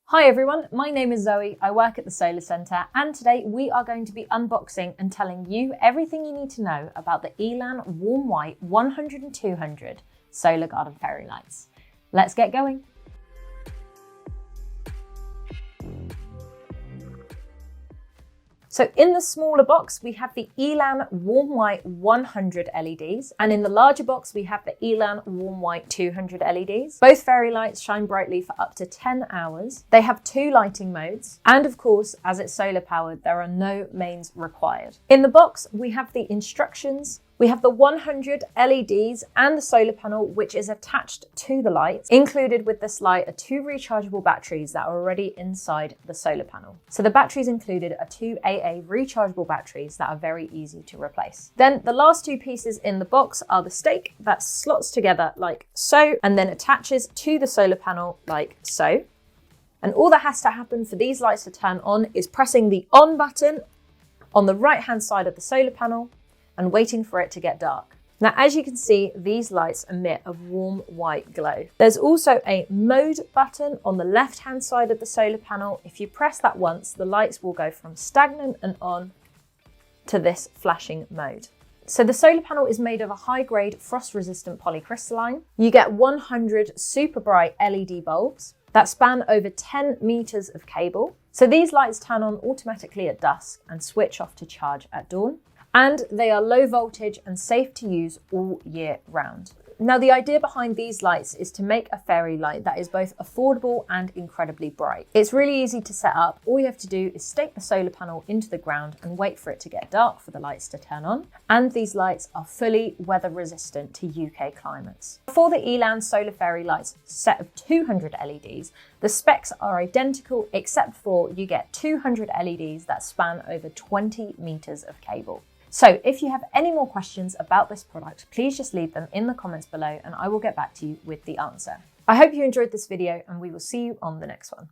Hi everyone, my name is Zoe, I work at the Solar Centre, and today we are going to be unboxing and telling you everything you need to know about the Elan Warm White 100 and 200 Solar Garden Fairy Lights. Let's get going. So in the smaller box, we have the Elan Warm White 100 LEDs, and in the larger box, we have the Elan Warm White 200 LEDs. Both fairy lights shine brightly for up to 10 hours. They have 2 lighting modes, and of course, as it's solar powered, there are no mains required. In the box, we have the instructions. We have the 100 LEDs and the solar panel, which is attached to the light. Included with this light are 2 rechargeable batteries that are already inside the solar panel. So the batteries included are 2 AA rechargeable batteries that are very easy to replace. Then the last 2 pieces in the box are the stake that slots together like so, and then attaches to the solar panel like so. And all that has to happen for these lights to turn on is pressing the on button on the right-hand side of the solar panel and waiting for it to get dark. Now, as you can see, these lights emit a warm white glow. There's also a mode button on the left-hand side of the solar panel. If you press that once, the lights will go from stagnant and on to this flashing mode. So the solar panel is made of a high-grade frost-resistant polycrystalline. You get 100 super bright LED bulbs that span over 10 meters of cable. So these lights turn on automatically at dusk and switch off to charge at dawn. And they are low voltage and safe to use all year round. Now, the idea behind these lights is to make a fairy light that is both affordable and incredibly bright. It's really easy to set up. All you have to do is stake the solar panel into the ground and wait for it to get dark for the lights to turn on. And these lights are fully weather resistant to UK climates. For the Elan Solar Fairy Lights set of 200 LEDs, the specs are identical except for you get 200 LEDs that span over 20 meters of cable. So if you have any more questions about this product, please just leave them in the comments below and I will get back to you with the answer. I hope you enjoyed this video and we will see you on the next one.